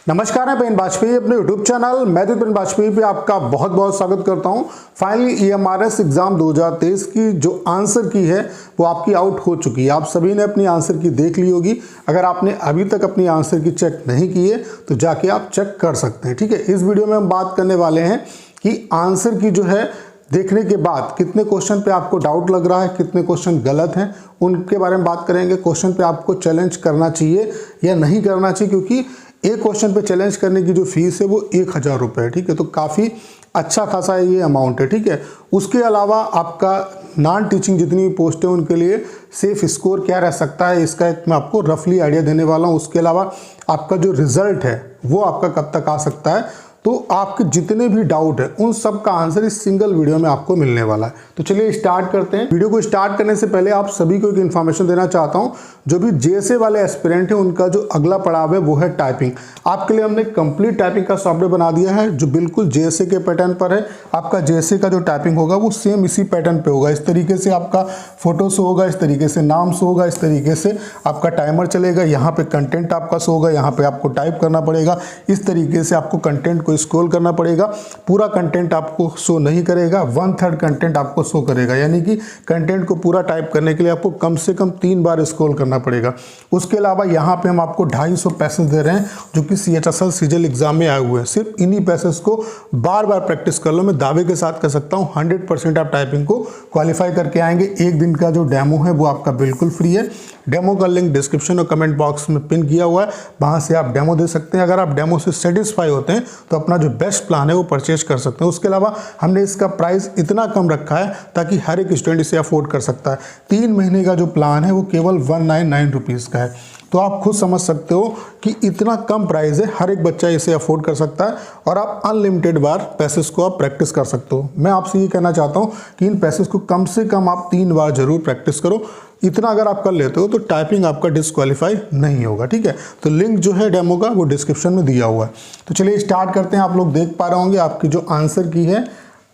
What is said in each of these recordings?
नमस्कार, मैं पेन बाजपेयी अपने यूट्यूब चैनल मैथिल पेन बाजपेयी पे आपका बहुत बहुत स्वागत करता हूं। फाइनली EMRS एग्जाम 2023 की जो आंसर की है वो आपकी आउट हो चुकी है। आप सभी ने अपनी आंसर की देख ली होगी। अगर आपने अभी तक अपनी आंसर की चेक नहीं की है तो जाके आप चेक कर सकते हैं। ठीक है, इस वीडियो में हम बात करने वाले हैं कि आंसर की जो है देखने के बाद कितने क्वेश्चन पे आपको डाउट लग रहा है, कितने क्वेश्चन गलत हैं, उनके बारे में बात करेंगे। क्वेश्चन पे आपको चैलेंज करना चाहिए या नहीं करना चाहिए, क्योंकि एक क्वेश्चन पे चैलेंज करने की जो फीस है वो 1000 रुपये है। ठीक है, तो काफ़ी अच्छा खासा ये अमाउंट है। ठीक है, उसके अलावा आपका नॉन टीचिंग जितनी भी पोस्ट है उनके लिए सेफ स्कोर क्या रह सकता है, इसका एक मैं आपको रफली आइडिया देने वाला हूँ। उसके अलावा आपका जो रिजल्ट है वो आपका कब तक आ सकता है, तो आपके जितने भी डाउट है उन सब का आंसर इस सिंगल वीडियो में आपको मिलने वाला है। तो चलिए स्टार्ट करते हैं। वीडियो को स्टार्ट करने से पहले आप सभी को एक इन्फॉर्मेशन देना चाहता हूं। जो भी JSA वाले एस्पिरेंट हैं उनका जो अगला पड़ाव है वो है टाइपिंग। आपके लिए हमने कंप्लीट टाइपिंग का सॉफ्टवेयर बना दिया है जो बिल्कुल JSA के पैटर्न पर है। आपका JSA का जो टाइपिंग होगा वो सेम इसी पैटर्न पे होगा। इस तरीके से आपका फोटो शो होगा, इस तरीके से नाम शो होगा, इस तरीके से आपका टाइमर चलेगा, यहाँ पे कंटेंट आपका शो होगा, यहाँ पे आपको टाइप करना पड़ेगा, इस तरीके से आपको कंटेंट को स्क्रॉल करना पड़ेगा। पूरा कंटेंट आपको शो नहीं करेगा, 1/3 कंटेंट आपको शो करेगा, यानी कि कंटेंट को पूरा टाइप करने के लिए आपको कम से कम 3 बार स्क्रॉल करना पड़ेगा। उसके अलावा यहाँ पे हम आपको 250 पैसेज दे रहे हैं जो कि CHSL CGL एग्जाम में आए हुए हैं। सिर्फ इन्हीं पैसेज को बार बार प्रैक्टिस कर लो। मैं दावे के साथ कह सकता हूँ 100% आप टाइपिंग को क्वालिफाई करके आएंगे। एक दिन का जो डेमो है वो आपका बिल्कुल फ्री है। डेमो का लिंक डिस्क्रिप्शन और कमेंट बॉक्स में पिन किया हुआ है, वहाँ से आप डेमो दे सकते हैं। अगर आप डेमो से सेटिस्फाई होते हैं तो अपना जो बेस्ट प्लान है वो परचेज कर सकते हैं। उसके अलावा हमने इसका प्राइस इतना कम रखा है ताकि हर एक स्टूडेंट इसे अफोर्ड कर सकता है। 3 महीने का जो प्लान है वो केवल 199 रुपीज़ का है। तो आप खुद समझ सकते हो कि इतना कम प्राइस है, हर एक बच्चा इसे अफोर्ड कर सकता है और आप अनलिमिटेड बार पैसेज को आप प्रैक्टिस कर सकते हो। मैं आपसे ये कहना चाहता हूँ कि इन पैसेज को कम से कम आप 3 बार जरूर प्रैक्टिस करो। इतना अगर आप कर लेते हो तो टाइपिंग आपका डिस्क्वालीफाई नहीं होगा। ठीक है, तो लिंक जो है डेमो का वो डिस्क्रिप्शन में दिया हुआ है। तो चलिए स्टार्ट करते हैं। आप लोग देख पा रहे होंगे आपकी जो आंसर की है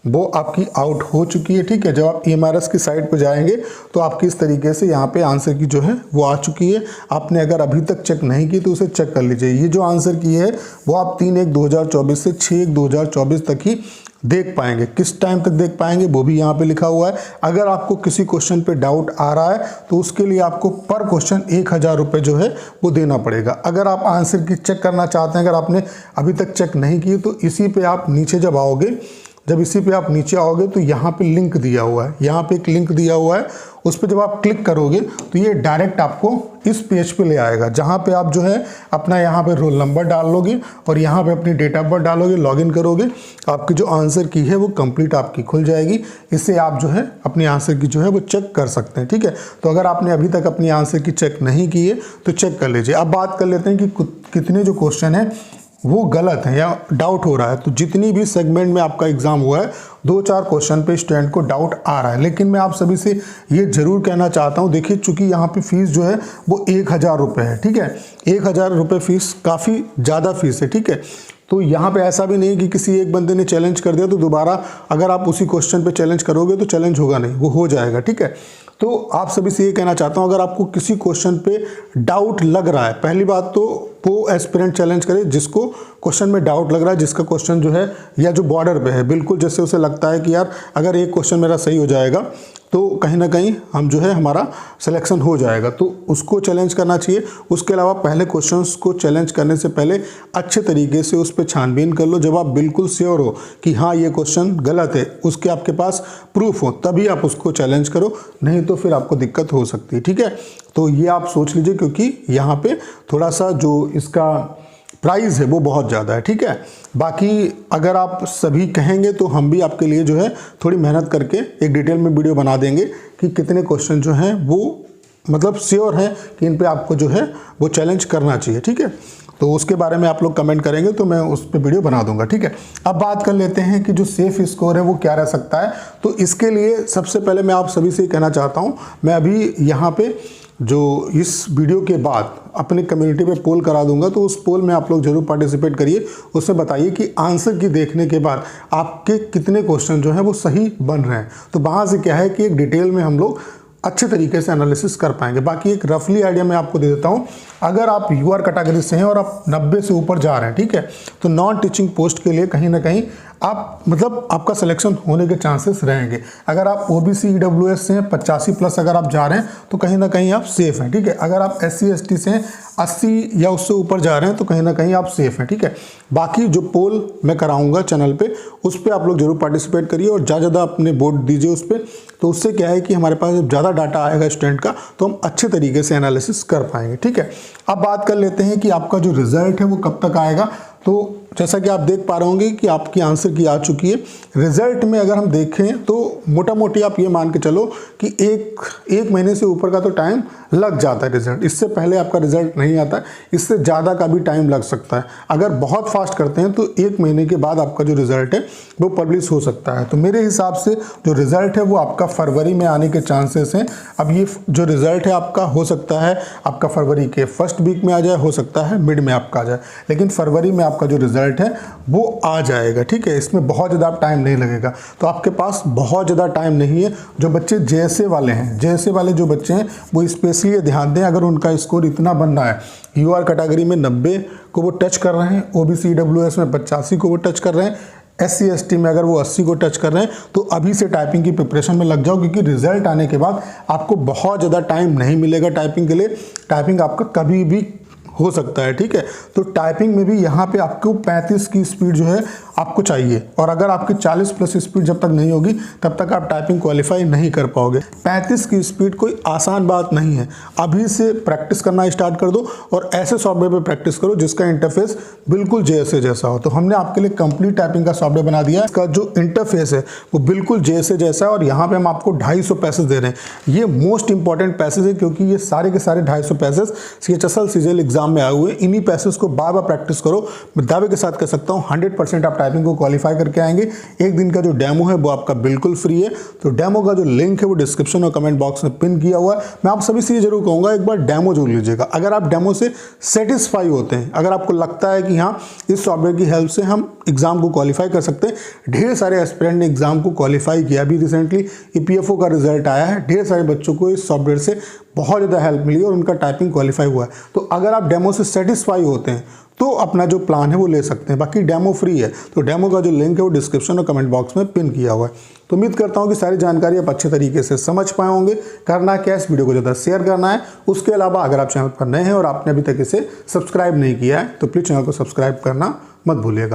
वो आपकी आउट हो चुकी है। ठीक है, जब आप EMRS की साइट पर जाएंगे तो आपकी इस तरीके से यहाँ पे आंसर की जो है वो आ चुकी है। आपने अगर अभी तक चेक नहीं की तो उसे चेक कर लीजिए। ये जो आंसर की है वो आप 3/1/2024 से 6/1/2024 तक ही देख पाएंगे। किस टाइम तक देख पाएंगे वो भी यहाँ पे लिखा हुआ है। अगर आपको किसी क्वेश्चन पे डाउट आ रहा है तो उसके लिए आपको पर क्वेश्चन 1000 रुपये जो है वो देना पड़ेगा। अगर आप आंसर की चेक करना चाहते हैं, अगर आपने अभी तक चेक नहीं की, तो इसी पे आप नीचे जब आओगे, जब इसी पे आप नीचे आओगे तो यहाँ पे लिंक दिया हुआ है, यहाँ पे एक लिंक दिया हुआ है। उस पर जब आप क्लिक करोगे तो ये डायरेक्ट आपको इस पेज पे ले आएगा, जहाँ पे आप जो है अपना यहाँ पे रोल नंबर डाल लोगे और यहाँ पे अपनी डेट ऑफ बर्थ डालोगे, लॉगिन करोगे, आपकी जो आंसर की है वो कंप्लीट आपकी खुल जाएगी। इससे आप जो है अपनी आंसर की जो है वो चेक कर सकते हैं। ठीक है, तो अगर आपने अभी तक अपनी आंसर की चेक नहीं की है तो चेक कर लीजिए। अब बात कर लेते हैं कि कितने जो क्वेश्चन है वो गलत है या डाउट हो रहा है। तो जितनी भी सेगमेंट में आपका एग्जाम हुआ है 2-4 क्वेश्चन पे स्टूडेंट को डाउट आ रहा है, लेकिन मैं आप सभी से ये जरूर कहना चाहता हूँ, देखिए चूंकि यहाँ पे फीस जो है वो 1000 रुपये है। ठीक है, 1000 रुपये फीस काफ़ी ज़्यादा फीस है। ठीक है, तो यहाँ पे ऐसा भी नहीं कि किसी एक बंदे ने चैलेंज कर दिया तो दोबारा अगर आप उसी क्वेश्चन पे चैलेंज करोगे तो चैलेंज होगा नहीं, वो हो जाएगा। ठीक है, तो आप सभी से ये कहना चाहता हूँ, अगर आपको किसी क्वेश्चन पे डाउट लग रहा है, पहली बात तो वो एस्पिरेंट चैलेंज करे जिसको क्वेश्चन में डाउट लग रहा है, जिसका क्वेश्चन जो है या जो बॉर्डर पे है, बिल्कुल जैसे उसे लगता है कि यार अगर एक क्वेश्चन मेरा सही हो जाएगा तो कहीं ना कहीं हम जो है हमारा सिलेक्शन हो जाएगा, तो उसको चैलेंज करना चाहिए। उसके अलावा पहले क्वेश्चंस को चैलेंज करने से पहले अच्छे तरीके से उस पर छानबीन कर लो। जब आप बिल्कुल श्योर हो कि हाँ ये क्वेश्चन गलत है, उसके आपके पास प्रूफ हो, तभी आप उसको चैलेंज करो, नहीं तो फिर आपको दिक्कत हो सकती है। ठीक है, तो ये आप सोच लीजिए, क्योंकि यहाँ पे थोड़ा सा जो इसका प्राइस है वो बहुत ज़्यादा है। ठीक है, बाकी अगर आप सभी कहेंगे तो हम भी आपके लिए जो है थोड़ी मेहनत करके एक डिटेल में वीडियो बना देंगे कि कितने क्वेश्चन जो हैं वो मतलब श्योर हैं कि इन पे आपको जो है वो चैलेंज करना चाहिए। ठीक है, तो उसके बारे में आप लोग कमेंट करेंगे तो मैं उस पर वीडियो बना दूंगा। ठीक है, अब बात कर लेते हैं कि जो सेफ स्कोर है वो क्या रह सकता है। तो इसके लिए सबसे पहले मैं आप सभी से कहना चाहता हूँ, मैं अभी यहाँ पे जो इस वीडियो के बाद अपने कम्युनिटी पे पोल करा दूंगा, तो उस पोल में आप लोग जरूर पार्टिसिपेट करिए। उसमें बताइए कि आंसर की देखने के बाद आपके कितने क्वेश्चन जो हैं वो सही बन रहे हैं। तो वहाँ से क्या है कि एक डिटेल में हम लोग अच्छे तरीके से एनालिसिस कर पाएंगे। बाकी एक रफली आइडिया मैं आपको दे देता हूँ अगर आप यूआर कैटेगरी से हैं और आप 90 से ऊपर जा रहे हैं, ठीक है, तो नॉन टीचिंग पोस्ट के लिए कहीं ना कहीं आप मतलब आपका सिलेक्शन होने के चांसेस रहेंगे। अगर आप ओबीसी ईडब्ल्यूएस से हैं 85 प्लस अगर आप जा रहे हैं तो कहीं ना कहीं आप सेफ हैं, ठीक है। अगर आप एससी एसटी से हैं 80 या उससे ऊपर जा रहे हैं तो कहीं ना कहीं आप सेफ हैं, ठीक है। बाकी जो पोल मैं कराऊंगा चैनल पे, उस पर आप लोग जरूर पार्टिसिपेट करिए और ज़्यादा अपने वोट दीजिए उस पर। तो उससे क्या है कि हमारे पास जब ज़्यादा डाटा आएगा स्टूडेंट का तो हम अच्छे तरीके से एनालिसिस कर पाएंगे, ठीक है। अब बात कर लेते हैं कि आपका जो रिजल्ट है वो कब तक आएगा। तो जैसा कि आप देख पा रहे होंगे कि आपकी आंसर की आ चुकी है। रिजल्ट में अगर हम देखें तो मोटा मोटी आप ये मान के चलो कि एक महीने से ऊपर का तो टाइम लग जाता है रिजल्ट। इससे पहले आपका रिजल्ट नहीं आता, इससे ज़्यादा का भी टाइम लग सकता है। अगर बहुत फास्ट करते हैं तो 1 महीने के बाद आपका जो रिजल्ट है वो पब्लिश हो सकता है। तो मेरे हिसाब से जो रिजल्ट है वो आपका फरवरी में आने के चांसेस हैं। अब ये जो रिजल्ट है आपका हो सकता है आपका फरवरी के फर्स्ट वीक में आ जाए, हो सकता है मिड में आपका आ जाए, लेकिन फरवरी में आपका जो रिजल्ट है वो आ जाएगा, ठीक है। इसमें बहुत ज़्यादा टाइम नहीं लगेगा। तो आपके पास बहुत ज़्यादा टाइम नहीं है। जो बच्चे जेएसए वाले हैं, जेएसए वाले जो बच्चे हैं वो स्पेशली ध्यान दें। अगर उनका स्कोर इतना बन रहा है, यूआर कैटेगरी में 90 को वो टच कर रहे हैं, ओबीसी ईडब्ल्यूएस में 85 को वो टच कर रहे हैं, एससी एसटी में अगर वो 80 को टच कर रहे हैं, तो अभी से टाइपिंग की प्रिपरेशन में लग जाओ, क्योंकि रिजल्ट आने के बाद आपको बहुत ज़्यादा टाइम नहीं मिलेगा टाइपिंग के लिए। टाइपिंग आपका कभी भी हो सकता है, ठीक है। तो टाइपिंग में भी यहाँ पे आपको 35 की स्पीड जो है आपको चाहिए, और अगर आपकी 40 प्लस स्पीड जब तक नहीं होगी तब तक आप टाइपिंग क्वालिफाई नहीं कर पाओगे। 35 की स्पीड कोई आसान बात नहीं है। अभी से प्रैक्टिस करना स्टार्ट कर दो और ऐसे सॉफ्टवेयर पे प्रैक्टिस करो जिसका इंटरफेस बिल्कुल जेएसए जैसा हो। तो हमने आपके लिए कंप्लीट टाइपिंग का सॉफ्टवेयर बना दिया है। इसका जो इंटरफेस है वो बिल्कुल जेएसए जैसा है, और यहाँ पे हम आपको 250 पैसेज दे रहे हैं। ये मोस्ट इंपॉर्टेंट पैसेज है, क्योंकि ये सारे के सारे 250 पैसेज सीएचएसएल सीजीएल एग्जाम में आए हुए। इन्हीं पैसेज को बार बार प्रैक्टिस करो। मैं दावे के साथ कह सकता हूँ 100% आप टाइपिंग को क्वालिफाई करके आएंगे। एक दिन का जो डेमो है वो आपका बिल्कुल फ्री है। तो डेमो का जो लिंक है वो डिस्क्रिप्शन और कमेंट बॉक्स में पिन किया हुआ है। मैं आप सभी से ये जरूर कहूंगा एक बार डेमो जरूर लीजिएगा। अगर आप डेमो से सेटिस्फाई होते हैं, अगर आपको लगता है कि हाँ इस सॉफ्टवेयर की हेल्प से हम एग्जाम को क्वालिफाई कर सकते हैं, ढेर सारे एस्पिरेंट ने एग्जाम को क्वालिफाई किया। अभी रिसेंटली ईपीएफओ का रिजल्ट आया है, ढेर सारे बच्चों को इस सॉफ्टवेयर से बहुत ज़्यादा हेल्प मिली और उनका टाइपिंग क्वालिफाई हुआ है। तो अगर आप डेमो से सेटिस्फाई होते हैं तो अपना जो प्लान है वो ले सकते हैं। बाकी डेमो फ्री है। तो डेमो का जो लिंक है वो डिस्क्रिप्शन और कमेंट बॉक्स में पिन किया हुआ है। तो उम्मीद करता हूँ कि सारी जानकारी आप अच्छे तरीके से समझ पाए होंगे। करना क्या, इस वीडियो को ज़्यादा शेयर करना है। उसके अलावा अगर आप चैनल पर नए हैं और आपने अभी तक इसे सब्सक्राइब नहीं किया है तो प्लीज़ चैनल को सब्सक्राइब करना मत भूलिएगा।